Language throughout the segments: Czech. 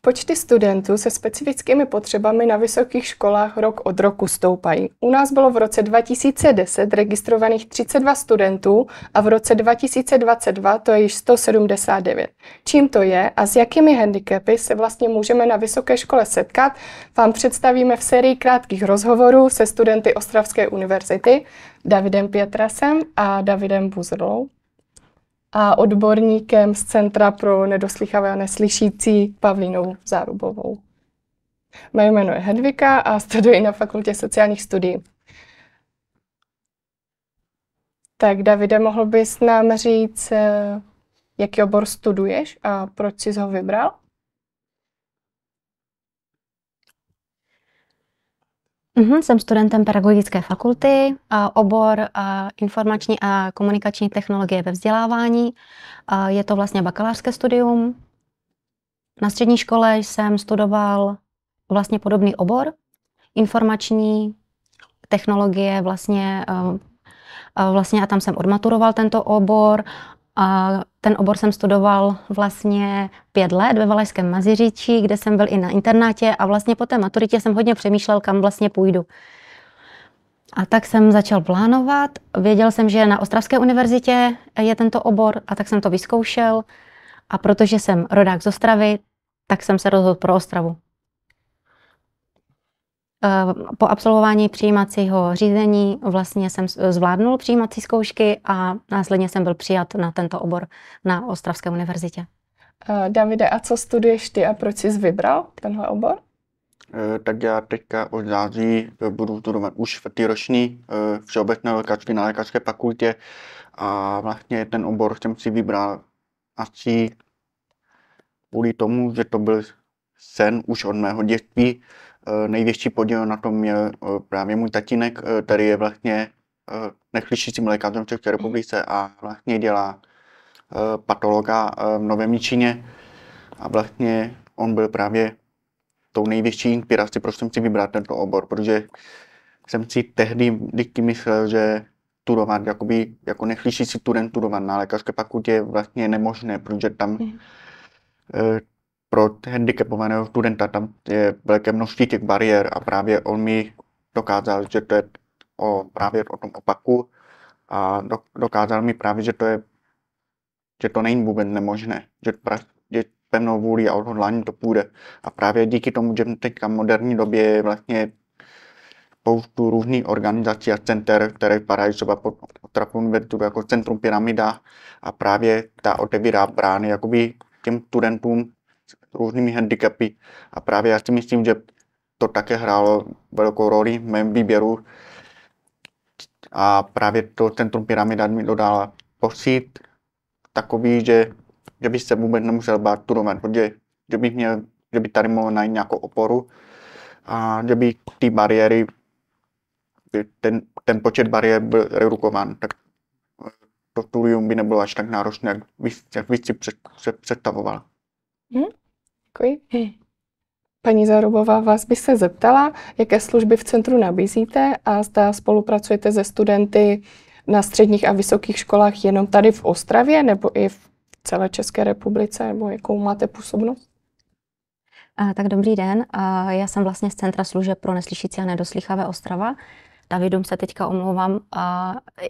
Počty studentů se specifickými potřebami na vysokých školách rok od roku stoupají. U nás bylo v roce 2010 registrovaných 32 studentů a v roce 2022 to je již 179. Čím to je a s jakými handicapy se vlastně můžeme na vysoké škole setkat, vám představíme v sérii krátkých rozhovorů se studenty Ostravské univerzity Davidem Pětrasem a Davidem Buzrlou a odborníkem z Centra pro nedoslýchavé a neslyšící Pavlínou Zárubovou. Moje jméno je Hedvika a studuji na Fakultě sociálních studií. Tak Davide, mohl bys nám říct, jaký obor studuješ a proč jsi ho vybral? Jsem studentem pedagogické fakulty, obor informační a komunikační technologie ve vzdělávání. Je to vlastně bakalářské studium. Na střední škole jsem studoval vlastně podobný obor, informační technologie vlastně a tam jsem odmaturoval tento obor. A ten obor jsem studoval vlastně 5 let ve Valašském Maziříčí, kde jsem byl i na internátě a vlastně po té maturitě jsem hodně přemýšlel, kam vlastně půjdu. A tak jsem začal plánovat. Věděl jsem, že na Ostravské univerzitě je tento obor a tak jsem to vyzkoušel. A protože jsem rodák z Ostravy, tak jsem se rozhodl pro Ostravu. Po absolvování přijímacího řízení vlastně jsem zvládnul přijímací zkoušky a následně jsem byl přijat na tento obor na Ostravské univerzitě. Davide, a co studuješ ty a proč jsi vybral tenhle obor? Tak já teďka od září budu studovat už 4. ročník všeobecné lékařství na lékařské fakultě a vlastně ten obor jsem si vybral asi kvůli tomu, že to byl sen už od mého dětství. Největší podíl na tom měl právě můj tatínek, který je vlastně neslyšícím lékařem v České republice a vlastně dělá patologa v Novém Jičíně a vlastně on byl právě tou největší inspirací, proč jsem si vybral tento obor, protože jsem si tehdy vždycky myslel, že studovat jako neslyšící student studovat na lékařské fakultě je vlastně nemožné, protože tam pro handicapovaného studenta tam je velké množství těch bariér a právě on mi dokázal, že to je právě o tom opaku a dokázal mi právě, že to není vůbec nemožné, že pevnou vůli a odhodlání to půjde. A právě díky tomu, že teďka v moderní době je vlastně spoustu různých organizací a center, které vypadají třeba pod Ostravskou univerzitu jako Centrum Pyramida a právě ta otevírá brány jakoby těm studentům s různými handicapy. A právě já si myslím, že to také hrálo velkou roli v mém výběru. A právě to Centrum Pyramida mi dodala pocit takový, že by se vůbec nemusel bát studovat, protože že by tady mohl najít nějakou oporu a že by ty bariéry, ten počet bariér byl redukován, tak to studium by nebylo až tak náročné, jak vy si představoval. Děkuji. Paní Zárubová, vás by se zeptala, jaké služby v centru nabízíte a zda spolupracujete se studenty na středních a vysokých školách jenom tady v Ostravě nebo i v celé České republice, nebo jakou máte působnost? Tak dobrý den, já jsem vlastně z Centra služeb pro neslyšící a nedoslýchavé Ostrava. Davidům se teďka omlouvám,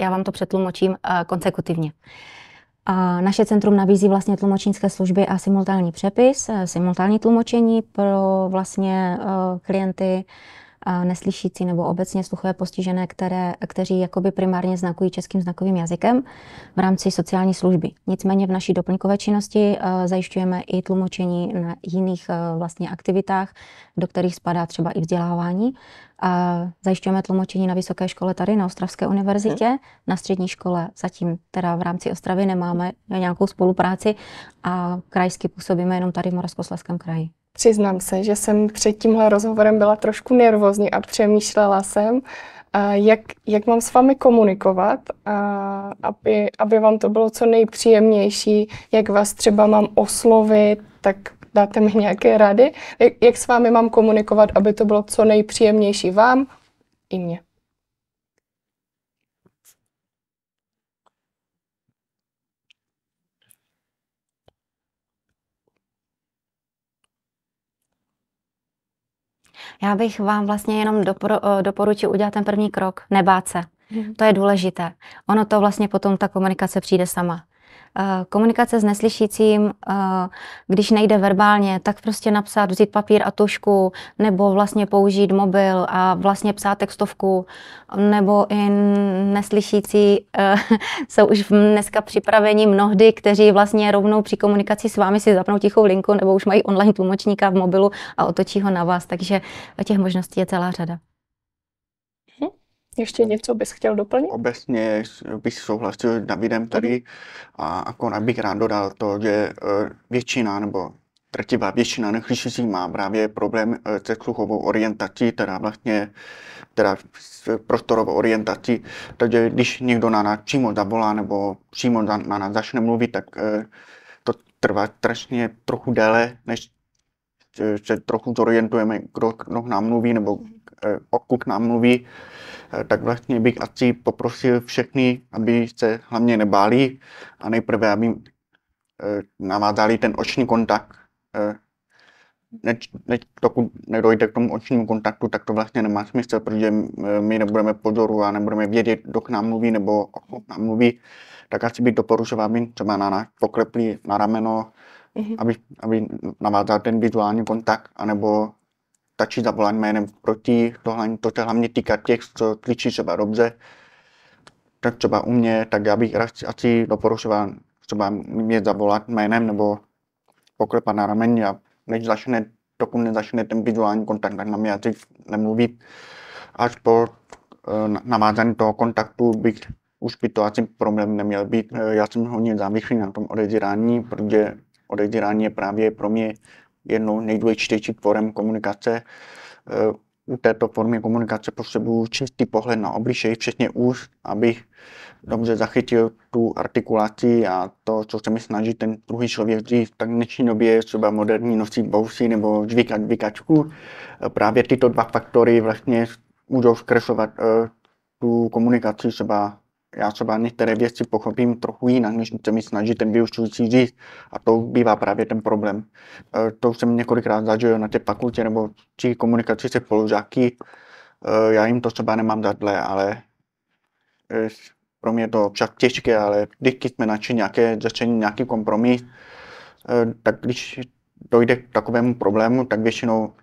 já vám to přetlumočím konsekutivně. Naše centrum nabízí vlastně tlumočnické služby a simultánní přepis, simultánní tlumočení pro vlastně klienty neslyšící nebo obecně sluchově postižené, kteří jakoby primárně znakují českým znakovým jazykem v rámci sociální služby. Nicméně v naší doplňkové činnosti zajišťujeme i tlumočení na jiných vlastně aktivitách, do kterých spadá třeba i vzdělávání. Zajišťujeme tlumočení na vysoké škole tady na Ostravské univerzitě, na střední škole zatím teda v rámci Ostravy nemáme nějakou spolupráci a krajsky působíme jenom tady v Moravskoslezském kraji. Přiznám se, že jsem před tímhle rozhovorem byla trošku nervózní a přemýšlela jsem, jak mám s vámi komunikovat, aby vám to bylo co nejpříjemnější, jak vás třeba mám oslovit, tak dáte mi nějaké rady, jak s vámi mám komunikovat, aby to bylo co nejpříjemnější vám i mně. Já bych vám vlastně jenom doporučil udělat ten první krok, nebát se. To je důležité. Ono to vlastně potom ta komunikace přijde sama. Komunikace s neslyšícím, když nejde verbálně, tak prostě napsat, vzít papír a tužku, nebo vlastně použít mobil a vlastně psát textovku, nebo i neslyšící jsou už dneska připraveni mnohdy, kteří vlastně rovnou při komunikaci s vámi si zapnou tichou linku, nebo už mají online tlumočníka v mobilu a otočí ho na vás, takže těch možností je celá řada. Ještě něco bys chtěl doplnit? Obecně bych souhlasil s Davidem tady a akorát bych rád dodal to, že většina nebo drtivá většina neslyšících má právě problém se sluchovou orientací, teda prostorovou orientací. Takže když někdo na nás přímo zavolá nebo přímo na nás začne mluvit, tak to trvá strašně trochu déle, než se trochu zorientujeme, kdo k nám mluví nebo odkud k nám mluví. Tak vlastně bych asi poprosil všechny, aby se hlavně nebáli a nejprve, aby navázali ten oční kontakt. Dokud nedojde k tomu očnímu kontaktu, tak to vlastně nemá smysl, protože my nebudeme pozoru a nebudeme vědět, kdo k nám mluví nebo k nám mluví. Tak asi bych doporučoval, aby třeba na nás poklepli na rameno, aby navázal ten vizuální kontakt, anebo stačí zavolat jménem proti, to se hlavně týká těch, co slyší třeba dobře. Tak třeba u mě, tak já bych asi doporučoval třeba mě zavolat jménem nebo poklepat na ramen a dokud nezačne ten vizuální kontakt, tak na mě asi nemluvit. Až po navázání toho kontaktu už by to asi problém neměl být. Já jsem hodně závislý na tom odezírání, protože odezírání je právě pro mě jednou nejdůležitější forem komunikace. U této formy komunikace potřebuji čistý pohled na obličej, včetně úst, abych dobře zachytil tu artikulaci a to, co se mi snaží ten druhý člověk říct. Tak v dnešní době je třeba moderní nosit bousy nebo žvíkačku. Právě tyto dva faktory vlastně můžou zkreslovat tu komunikaci. Já třeba některé věci pochopím trochu jinak, než se mi snaží ten vyučující říct, a to bývá právě ten problém. To jsem několikrát zažil na té fakultě nebo při komunikaci se spolužáky. Já jim to třeba nemám za zlé, ale pro mě je to však těžké, ale vždycky jsme našli nějaké řešení, nějaký kompromis. Tak když dojde k takovému problému, tak většinou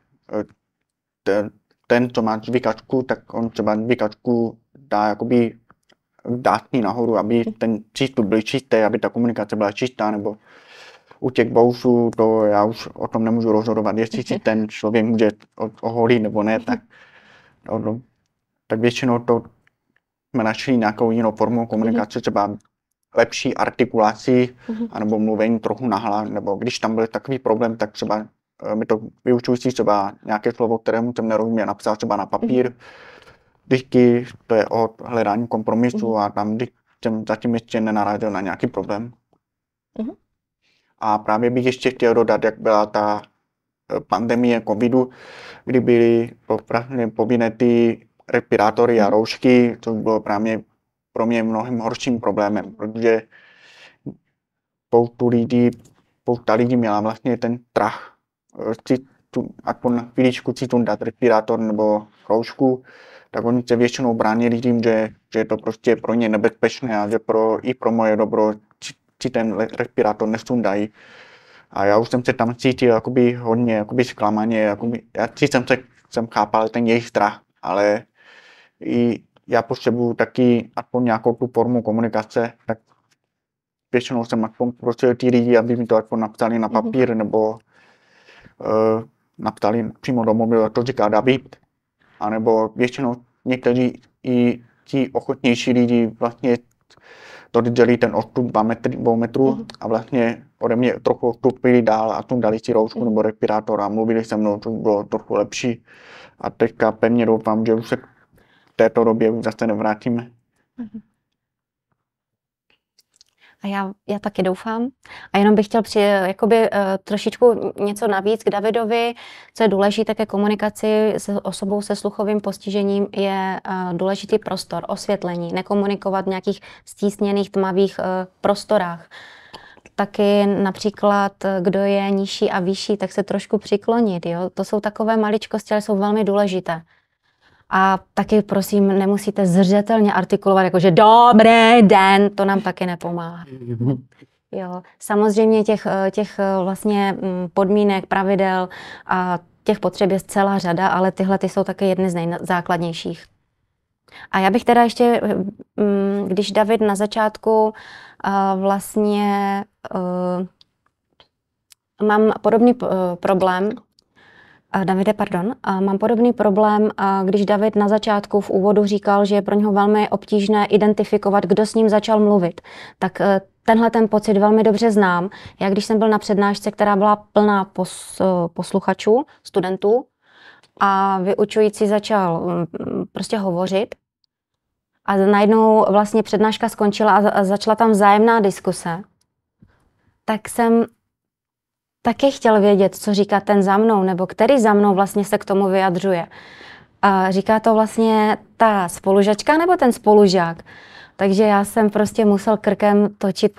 ten, co má zvykačku, tak on třeba zvykačku dá jakoby dátní nahoru, aby ten přístup byl čistý, aby ta komunikace byla čistá, nebo u těch bousů, to já už o tom nemůžu rozhodovat, jestli si ten člověk může oholit nebo ne, tak většinou to jsme našli nějakou jinou formu komunikace, třeba lepší artikulaci, anebo mluvení trochu nahlas, nebo když tam byl takový problém, tak třeba mi to vyučující třeba nějaké slovo, kterému jsem nerozuměl, napsal třeba na papír. Vždycky to je o hledání kompromisu a tam jsem zatím ještě nenarazil na nějaký problém. A právě bych ještě chtěl dodat, jak byla ta pandemie covidu, kdy byly povinné ty respirátory a roušky, což bylo právě pro mě mnohem horším problémem, protože spousta lidí měla vlastně ten strach, aspoň na chvíličku si dát respirátor nebo roušku, tak oni se většinou bránili tím, že je to prostě pro ně nebezpečné a že i pro moje dobro si ten respirátor nesundají. A já už jsem se tam cítil hodně zklamaně, já jsem chápal ten jejich strach, ale i já potřebuju taky aspoň nějakou tu formu komunikace, tak většinou jsem aspoň prosil ty lidi, aby mi to aspoň napsali na papír nebo napsali přímo do mobilu, to říká David. A nebo většinou někteří i ti ochotnější lidi vlastně to dělí ten odstup 2 metrů a vlastně ode mě trochu odstupili dál a tu dali si roušku nebo respirátor a mluvili se mnou, to bylo trochu lepší. A teďka pevně doufám, že už se k této době už zase nevrátíme. A já taky doufám. A jenom bych chtěl trošičku něco navíc k Davidovi. Co je důležité ke komunikaci s osobou se sluchovým postižením, je důležitý prostor, osvětlení, nekomunikovat v nějakých stísněných tmavých prostorách. taky například, kdo je nižší a vyšší, tak se trošku přiklonit. Jo? To jsou takové maličkosti, ale jsou velmi důležité. A taky prosím, nemusíte zřetelně artikulovat, jakože dobrý den, to nám taky nepomáhá. Jo. Samozřejmě těch vlastně podmínek, pravidel a těch potřeb je celá řada, ale tyhle ty jsou taky jedny z nejzákladnějších. A já bych teda ještě, když David na začátku vlastně mám podobný problém, Davide, pardon, mám podobný problém, když David na začátku v úvodu říkal, že je pro něho velmi obtížné identifikovat, kdo s ním začal mluvit. Tak tenhle ten pocit velmi dobře znám. Já když jsem byl na přednášce, která byla plná posluchačů, studentů, a vyučující začal prostě hovořit, a najednou vlastně přednáška skončila a začala tam vzájemná diskuse, tak jsem taky chtěl vědět, co říká ten za mnou, nebo který za mnou vlastně se k tomu vyjadřuje. A říká to vlastně ta spolužačka nebo ten spolužák. Takže já jsem prostě musel krkem točit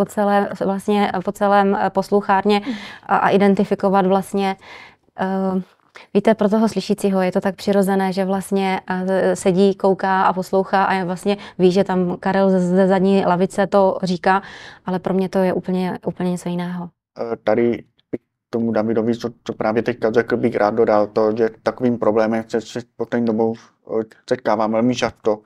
po celém posluchárně a identifikovat vlastně. Víte, pro toho slyšícího je to tak přirozené, že vlastně sedí, kouká a poslouchá a vlastně ví, že tam Karel ze zadní lavice to říká, ale pro mě to je úplně něco jiného. Tady tomu Davidovi, co právě teďka řekl, bych rád dodal to, že takovým problémem se poslední dobou setkávám velmi často.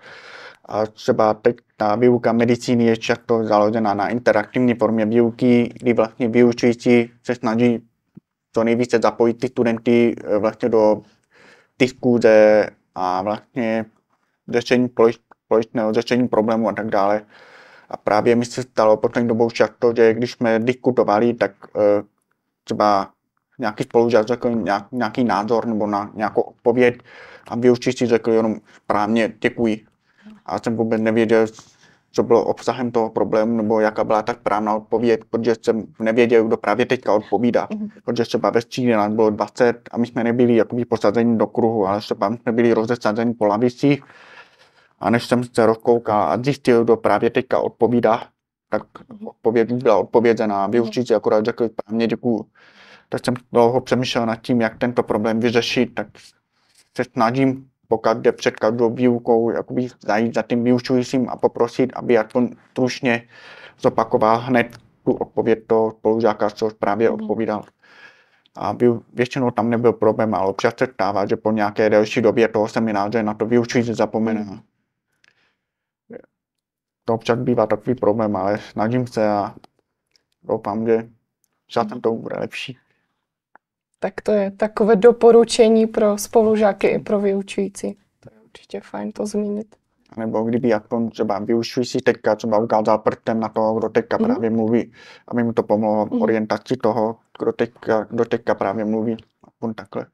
A třeba teď ta výuka medicíny je často založena na interaktivní formě výuky, kdy vlastně vyučující se snaží co nejvíce zapojit ty studenty vlastně do diskuze a vlastně řešení problémů a tak dále. A právě mi se stalo poslední dobou často, že když jsme diskutovali, tak třeba nějaký spolužák řekl nějaký názor nebo na nějakou odpověď a vyučující řekl jenom správně děkuji. A jsem vůbec nevěděl, co bylo obsahem toho problému nebo jaká byla ta správná odpověď, protože jsem nevěděl, kdo právě teďka odpovídá. Protože třeba ve třídě nás bylo 20 a my jsme nebyli jakoby posazeni do kruhu, ale třeba jsme byli rozesazeni po lavicích. A než jsem se rozkoukal a zjistil, kdo právě teďka odpovídá, tak odpověď byla odpovězená. Vyučující akorát řekl správně děkuju. Tak jsem dlouho přemýšlel nad tím, jak tento problém vyřešit, tak se snažím pokaždé před každou výukou jakoby zajít za tím vyučujícím a poprosit, aby aspoň stručně zopakoval hned tu odpověď toho spolužáka, co právě odpovídal. A většinou tam nebyl problém, ale občas se stává, že po nějaké delší době toho semináře na to vyučující zapomene. To občas bývá takový problém, ale snažím se a doufám, že časem to bude lepší. Tak to je takové doporučení pro spolužáky i pro vyučující. To je určitě fajn to zmínit. Nebo kdyby aspoň třeba vyučující teďka třeba ukázal prstem na toho, kdo teďka právě mluví, aby mu to pomohlo orientaci toho, kdo teďka právě mluví. Aspoň takhle.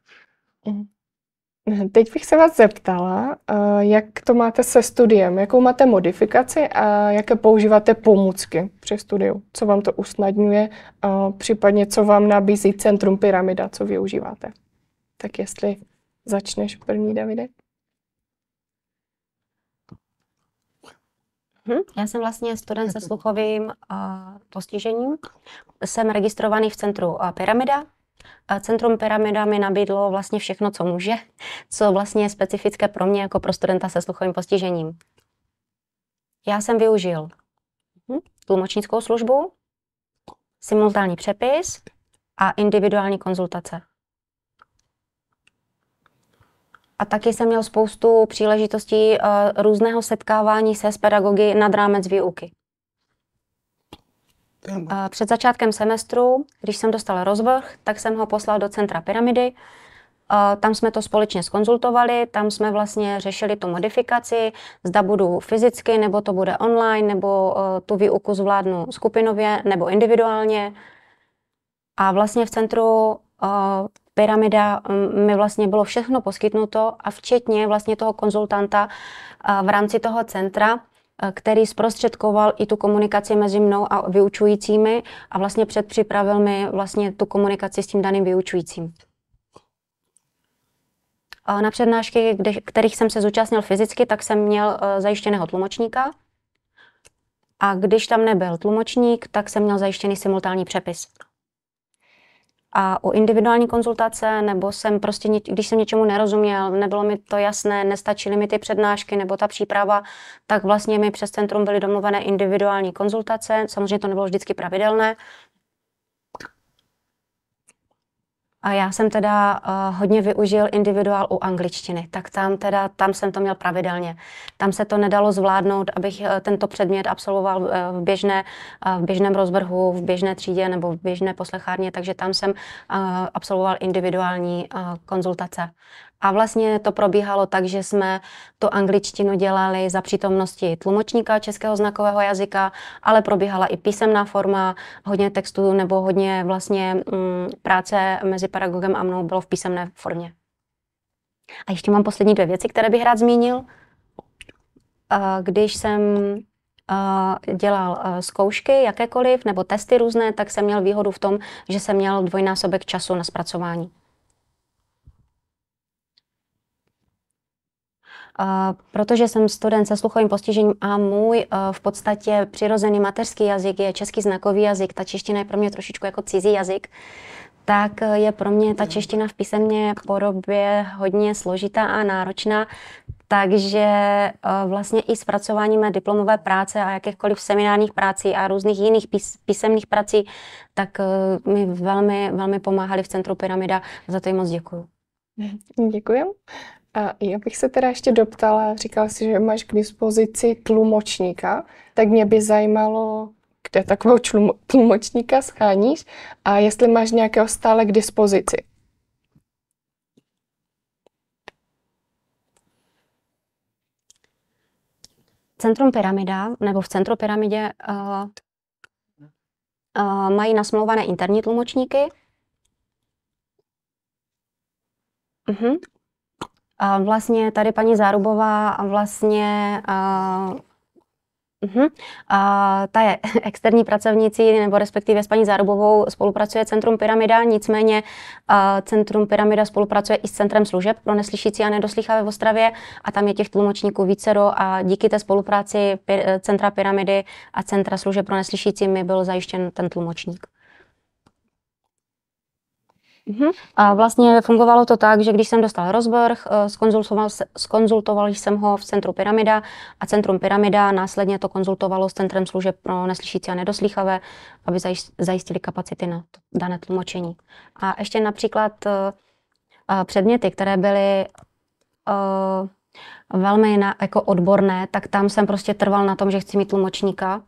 Teď bych se vás zeptala, jak to máte se studiem, jakou máte modifikaci a jaké používáte pomůcky při studiu, co vám to usnadňuje, případně co vám nabízí Centrum Pyramida, co využíváte. Tak jestli začneš první, Davide. Já jsem vlastně student se sluchovým postižením. Jsem registrovaný v Centru Pyramida. Centrum Pyramida mi nabídlo vlastně všechno, co může, co vlastně je specifické pro mě jako pro studenta se sluchovým postižením. Já jsem využil tlumočnickou službu, simultánní přepis a individuální konzultace. A taky jsem měl spoustu příležitostí různého setkávání se s pedagogy nad rámec výuky. Před začátkem semestru, když jsem dostal rozvrh, tak jsem ho poslal do Centra Pyramidy. Tam jsme to společně zkonzultovali, tam jsme vlastně řešili tu modifikaci, zda budu fyzicky, nebo to bude online, nebo tu výuku zvládnu skupinově, nebo individuálně. A vlastně v Centru Pyramida mi vlastně bylo všechno poskytnuto a včetně vlastně toho konzultanta v rámci toho centra, který zprostředkoval i tu komunikaci mezi mnou a vyučujícími a vlastně předpřipravil mi vlastně tu komunikaci s tím daným vyučujícím. Na přednášky, kterých jsem se zúčastnil fyzicky, tak jsem měl zajištěného tlumočníka. A když tam nebyl tlumočník, tak jsem měl zajištěný simultánní přepis. A u individuální konzultace, nebo jsem prostě, když jsem něčemu nerozuměl, nebylo mi to jasné, nestačily mi ty přednášky nebo ta příprava, tak vlastně mi přes centrum byly domluvené individuální konzultace. Samozřejmě to nebylo vždycky pravidelné. A já jsem teda hodně využil individuál u angličtiny, tak tam jsem to měl pravidelně. Tam se to nedalo zvládnout, abych tento předmět absolvoval v běžném rozvrhu, v běžné třídě nebo v běžné poslechárně, takže tam jsem absolvoval individuální konzultace. A vlastně to probíhalo tak, že jsme tu angličtinu dělali za přítomnosti tlumočníka českého znakového jazyka, ale probíhala i písemná forma, hodně textů nebo hodně vlastně práce mezi pedagogem a mnou bylo v písemné formě. A ještě mám poslední 2 věci, které bych rád zmínil. Když jsem dělal zkoušky jakékoliv nebo testy různé, tak jsem měl výhodu v tom, že jsem měl dvojnásobek času na zpracování. Protože jsem student se sluchovým postižením a můj v podstatě přirozený mateřský jazyk je český znakový jazyk, ta čeština je pro mě trošičku jako cizí jazyk, tak je pro mě ta čeština v písemné podobě hodně složitá a náročná. Takže vlastně i zpracování mé diplomové práce a jakýchkoliv seminárních prací a různých jiných písemných prací, tak mi velmi, velmi pomáhali v Centru Pyramida. Za to jim moc děkuju. Děkujem. A já bych se teda ještě doptala, říkala jsi, že máš k dispozici tlumočníka, tak mě by zajímalo, kde takového tlumočníka sháníš a jestli máš nějakého stále k dispozici. Centrum Pyramida, nebo v Centru Pyramidě mají nasmlouvané interní tlumočníky. A vlastně tady paní Zárubová vlastně ta je externí pracovnicí, nebo respektive s paní Zárubovou spolupracuje Centrum Pyramida, nicméně Centrum Pyramida spolupracuje i s Centrem služeb pro neslyšící a nedoslýchavé v Ostravě a tam je těch tlumočníků vícero a díky té spolupráci Centra Pyramidy a Centra služeb pro neslyšící mi byl zajištěn ten tlumočník. A vlastně fungovalo to tak, že když jsem dostal rozvrh, skonzultoval jsem ho v Centru Pyramida a Centrum Pyramida následně to konzultovalo s Centrem služeb pro neslyšící a nedoslýchavé, aby zajistili kapacity na dané tlumočení. A ještě například předměty, které byly velmi jako odborné, tak tam jsem prostě trval na tom, že chci mít tlumočníka.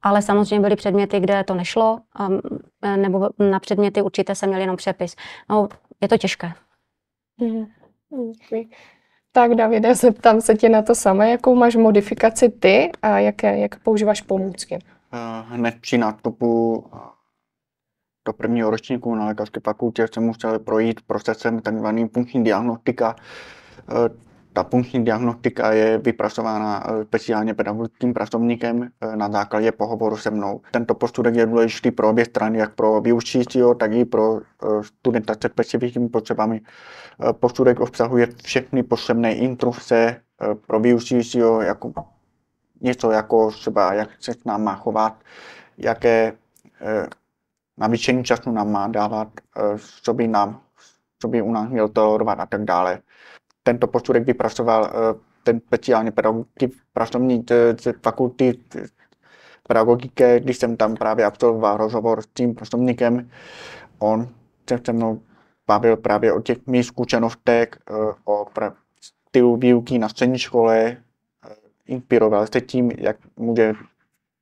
Ale samozřejmě byly předměty, kde to nešlo, nebo na předměty určitě jsem měl jenom přepis. No, je to těžké. Tak Davide, zeptám se tě na to samé, jakou máš modifikaci ty a jak používáš pomůcky? Hned při nástupu do prvního ročníku na lékařské fakultě jsem musel projít procesem takzvaný funkční diagnostika. Ta funkční diagnostika je vypracována speciálně pedagogickým pracovníkem na základě pohovoru se mnou. Tento posudek je důležitý pro obě strany, jak pro vyučujícího, tak i pro studenta se specifickými potřebami. Posudek obsahuje všechny potřebné instrukce pro vyučujícího, jako něco jako třeba, jak se s námi má chovat, jaké navýšení času nám má dávat, co by u nás měl tolerovat a tak dále. Tento posudek vypracoval ten speciálně pedagogický pracovník z fakulty pedagogiky, když jsem tam právě absolvoval rozhovor s tím pracovníkem. On se mnou bavil právě o těch mých zkušenostech, o stylu výuky na střední škole, inspiroval se tím, jak může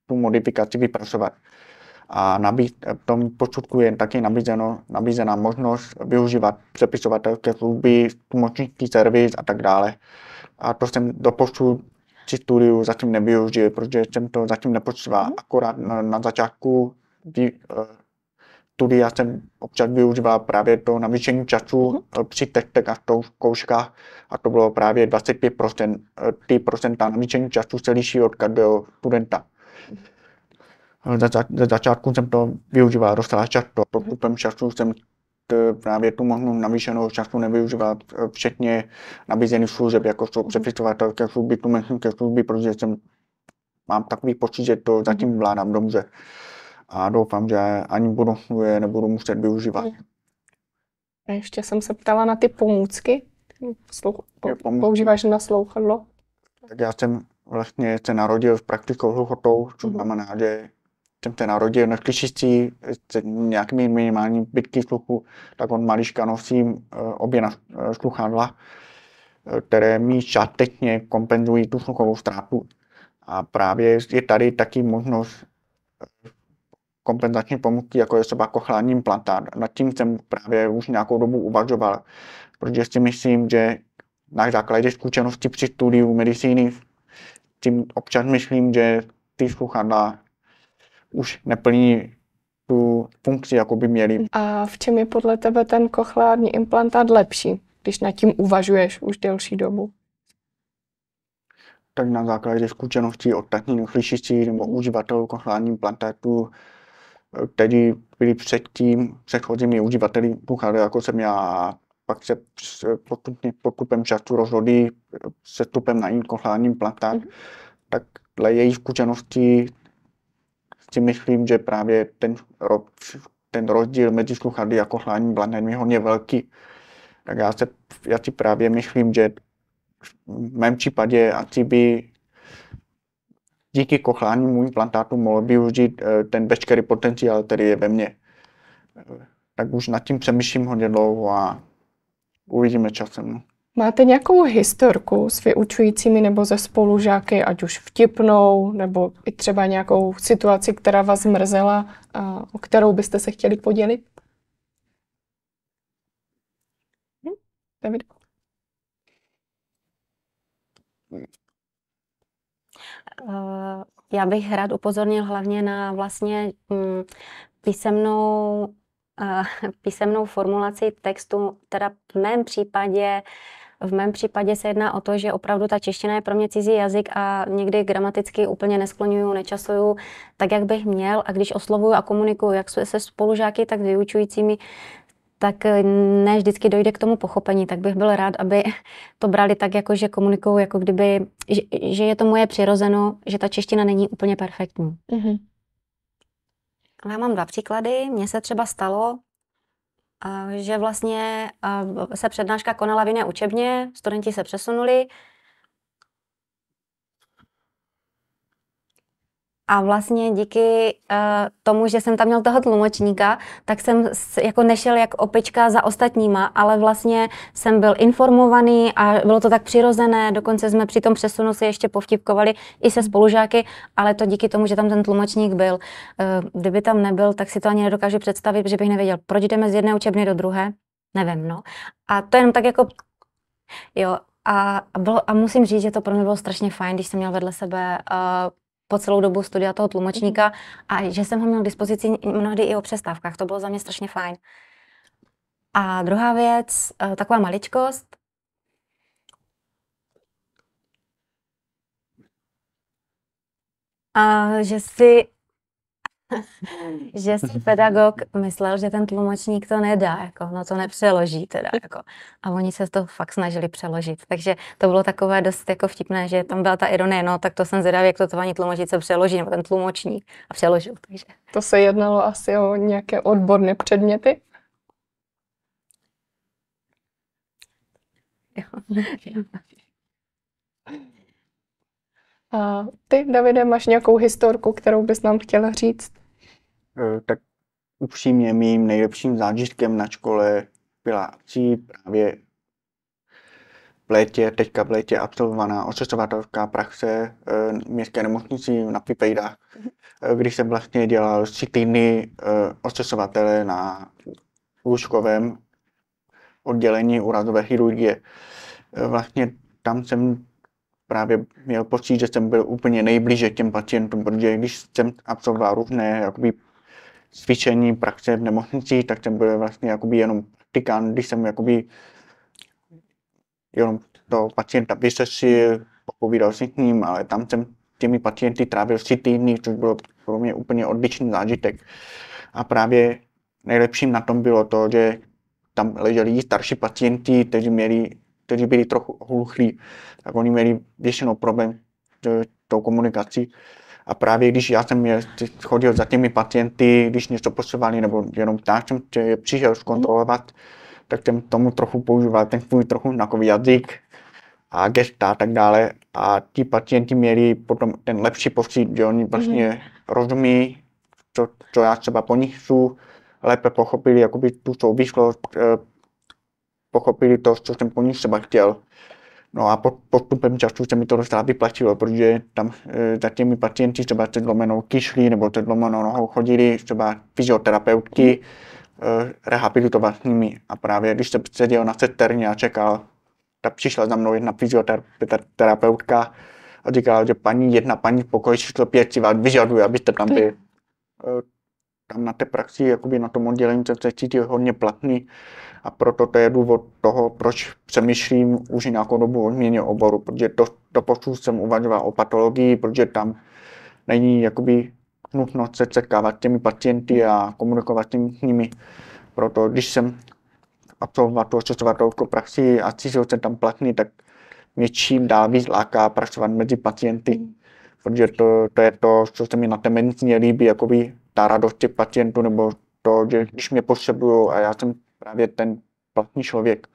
tu modifikaci vypracovat. A v tom posudku je taky nabízená možnost využívat přepisovatelské služby, tlumočnický servis a tak dále. A to jsem doposud při studiu zatím nevyužil, protože jsem to zatím nepotřeboval. Akorát na začátku studia jsem občas využíval právě to navýšení času při testech a zkouškách a to bylo právě 25%. Ty procenta navýšení času se liší od každého studenta. Za začátku jsem to využíval docela často. Postupem času jsem právě tu možnost navýšenou času nevyužíval, včetně nabízených služeb, jako jsou přepisovatelské služby, tlumočnické služby, protože jsem mám takový pocit, že to zatím vládám dobře. A doufám, že ani je nebudu muset využívat. A ještě jsem se ptala na ty pomůcky. Používáš na slouchadlo? Tak já jsem vlastně se narodil s praktickou hluchotou, což znamená, že jsem se narodil neslyšící s nějakými minimální zbytky sluchu, tak od malička nosím obě sluchadla, které mi částečně kompenzují tu sluchovou ztrátu. A právě je tady taky možnost kompenzační pomůcky, jako je třeba kochlární implantát. Nad tím jsem právě už nějakou dobu uvažoval, protože si myslím, že na základě zkušenosti při studiu medicíny tím občas myslím, že ty sluchadla už neplní tu funkci, jako by měly. A v čem je podle tebe ten kochlární implantát lepší, když nad tím uvažuješ už delší dobu? Tak na základě zkušeností ostatních slyšících nebo uživatelů kochlární implantátu, kteří byli předchozími uživateli sluchadel, jako jsem já, a pak se postupem času rozhodli se vstupem na jiný kochlární implantát, tak dle jejich zkušeností si myslím, že právě ten rozdíl mezi sluchadly a kochlárním implantátem je hodně velký. Tak já si právě myslím, že v mém případě asi by díky kochlárnímu implantátu mohl využít ten veškerý potenciál, který je ve mně. Tak už nad tím přemýšlím hodně dlouho a uvidíme časem. Máte nějakou historku s vyučujícími nebo se spolužáky, ať už vtipnou, nebo i třeba nějakou situaci, která vás zmrzela, o kterou byste se chtěli podělit? David? Já bych rád upozornil hlavně na vlastně písemnou formulaci textu, teda v mém případě se jedná o to, že opravdu ta čeština je pro mě cizí jazyk a někdy gramaticky úplně neskloňuju, nečasuju tak, jak bych měl, a když oslovuju a komunikuju jak se spolužáky, tak s vyučujícími, tak ne vždycky dojde k tomu pochopení, tak bych byl rád, aby to brali tak, jako že komunikuju, jako kdyby, že je to moje přirozeno, že ta čeština není úplně perfektní. Já mám 2 příklady. Mně se třeba stalo, že vlastně se přednáška konala v jiné učebně, studenti se přesunuli a vlastně díky tomu, že jsem tam měl toho tlumočníka, tak jsem jako nešel jak opička za ostatníma, ale vlastně jsem byl informovaný a bylo to tak přirozené, dokonce jsme při tom přesunu si ještě povtipkovali i se spolužáky, ale to díky tomu, že tam ten tlumočník byl. Kdyby tam nebyl, tak si to ani nedokážu představit, protože bych nevěděl, proč jdeme z jedné učebny do druhé, nevím, no. A to jenom tak jako, jo, a musím říct, že to pro mě bylo strašně fajn, když jsem měl vedle sebe po celou dobu studia toho tlumočníka a že jsem ho měl k dispozici mnohdy i o přestávkách. To bylo za mě strašně fajn. A druhá věc, taková maličkost. Že si pedagog myslel, že ten tlumočník to nedá, jako, no to nepřeloží teda, jako. A oni se to fakt snažili přeložit. Takže to bylo takové dost jako vtipné, že tam byla ta ironie, no tak to jsem zvědavý, jak to paní tlumočnice přeloží, nebo ten tlumočník a přeložil. Takže. To se jednalo asi o nějaké odborné předměty? A ty, Davide, máš nějakou historku, kterou bys nám chtěla říct? Tak upřímně mým nejlepším zážitkem na škole byla asi právě teďka v létě absolvovaná ošetřovatelská praxe městské nemocnici na Pipejdách, když jsem vlastně dělal 3 týdny ošetřovatele na lůžkovém oddělení úrazové chirurgie. Vlastně tam jsem právě měl pocit, že jsem byl úplně nejblíže těm pacientům, protože když jsem absolvoval různé jakoby cvičení, praxe v nemocnici, tak jsem byl vlastně jakoby jenom praktikant, když jsem jakoby jenom toho pacienta vyšetřil, popovídal si s ním, ale tam jsem těmi pacienty trávil 3 týdny, což bylo pro mě úplně odlišný zážitek. A právě nejlepším na tom bylo to, že tam leželi i starší pacienti, kteří byli trochu hluchlí, tak oni měli většinou problém tou komunikací. A právě když já jsem chodil za těmi pacienty, když něco potřebovali, nebo jenom tak jsem je přišel zkontrolovat, tak jsem tomu trochu používal ten svůj trochu znakový jazyk a gesta a tak dále. A ti pacienti měli potom ten lepší pocit, že oni vlastně rozumí, co já třeba po nich chci, lépe pochopili jakoby tu souvislost, pochopili to, co jsem po nich třeba chtěl. No a postupem času se mi to docela vyplatilo, protože tam za těmi pacienty třeba se zlomenou kyšlí nebo se zlomenou nohou chodili třeba fyzioterapeutky rehabilitovat s nimi. A právě když jsem seděl na sesterně a čekal, tak přišla za mnou jedna fyzioterapeutka a říkala, že paní v pokoji číslo 5 si vás vyžaduje, abyste tam byli. Tam na té praxi, jakoby na tom oddělení jsem se cítil hodně platný a proto to je důvod toho, proč přemýšlím už nějakou dobu o změně oboru, protože doposud jsem uvažoval o patologii, protože tam není jakoby nutnost se setkávat s těmi pacienty a komunikovat s nimi. Proto když jsem absolvoval tu ošetřovatelskou praxi a cítil jsem tam platný, tak mě čím dál víc láká pracovat mezi pacienty, protože to je to, co se mi na té medicíně líbí, jakoby ta radost těch pacientů, nebo to, že když mě potřebují a já jsem právě ten platný člověk,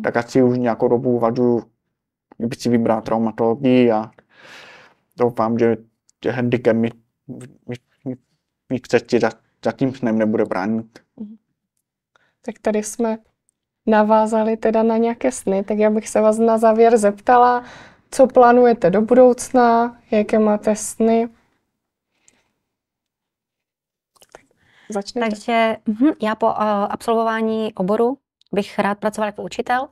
tak asi už nějakou dobu uvažuji, kdyby si vybral traumatologii a doufám, že handicap mi v cestě za tím snem nebude bránit. Tak tady jsme navázali teda na nějaké sny, tak já bych se vás na závěr zeptala, co plánujete do budoucna, jaké máte sny? Začnete. Takže já po absolvování oboru bych rád pracoval jako učitel.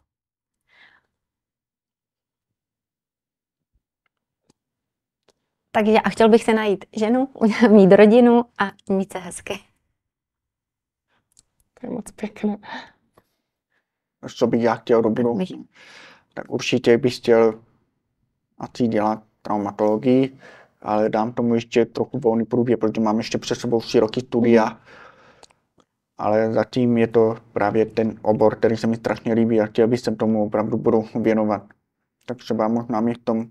Takže a chtěl bych se najít ženu, mít rodinu a mít se hezky. To je moc pěkné. Co bych já chtěl do budoucna? Tak určitě bych chtěl asi dělat traumatologii, ale dám tomu ještě trochu volný průběh, protože mám ještě před sebou 3 roky studia. Ale zatím je to právě ten obor, který se mi strašně líbí a chtěl bych se tomu opravdu budoucnu věnovat. Tak třeba možná mi v tom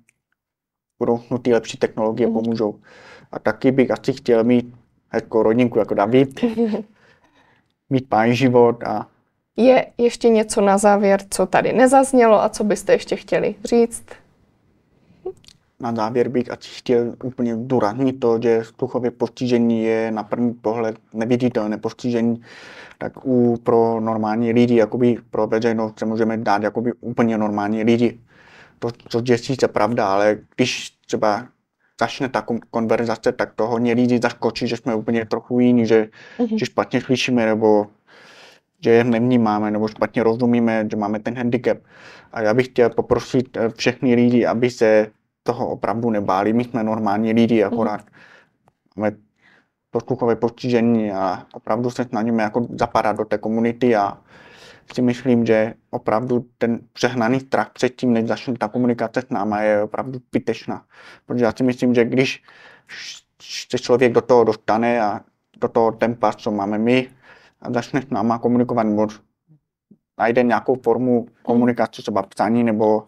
budoucnu ty lepší technologie pomůžou. A taky bych asi chtěl mít hezkou rodinku jako David, mít pán život a... Je ještě něco na závěr, co tady nezaznělo a co byste ještě chtěli říct? Na závěr bych asi chtěl úplně zdůraznit to, že sluchové postižení je na první pohled neviditelné postižení, tak pro normální lidi, jakoby pro veřejnost se můžeme dát jakoby úplně normální lidi. To, co je sice pravda, ale když třeba začne ta konverzace, tak to hodně lidí zaskočí, že jsme úplně trochu jiní, že špatně slyšíme, nebo že je nevnímáme, nebo špatně rozumíme, že máme ten handicap. A já bych chtěl poprosit všechny lidi, aby se toho opravdu nebáli. My jsme normální lidi, akorát máme to sluchové postižení a opravdu se snažíme jako zapadat do té komunity a si myslím, že opravdu ten přehnaný strach před tím, než začne ta komunikace s náma, je opravdu zbytečná. Protože já si myslím, že když se člověk do toho dostane a do toho tempa, co máme my, a začne s náma komunikovat, nebo najde nějakou formu komunikace, třeba psaní, nebo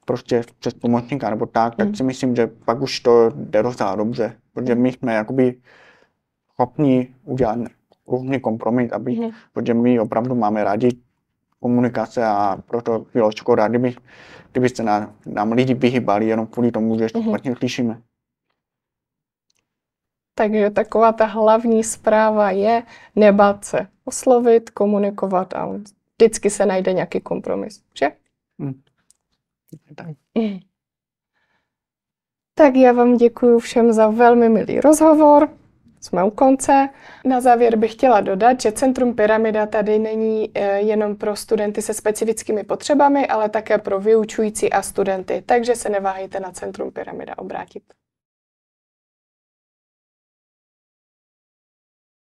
prostě přes pomocníka, nebo tak si myslím, že pak už to jde docela dobře. Protože my jsme jakoby schopni udělat různý kompromis, protože my opravdu máme rádi komunikace a proto bylo škoda, kdyby se nám lidi vyhýbali jenom kvůli tomu, že špatně slyšíme. Takže taková ta hlavní zpráva je nebát se oslovit, komunikovat a vždycky se najde nějaký kompromis, že? Tak já vám děkuji všem za velmi milý rozhovor. Jsme u konce. Na závěr bych chtěla dodat, že Centrum Pyramida tady není jenom pro studenty se specifickými potřebami, ale také pro vyučující a studenty, takže se neváhejte na Centrum Pyramida obrátit.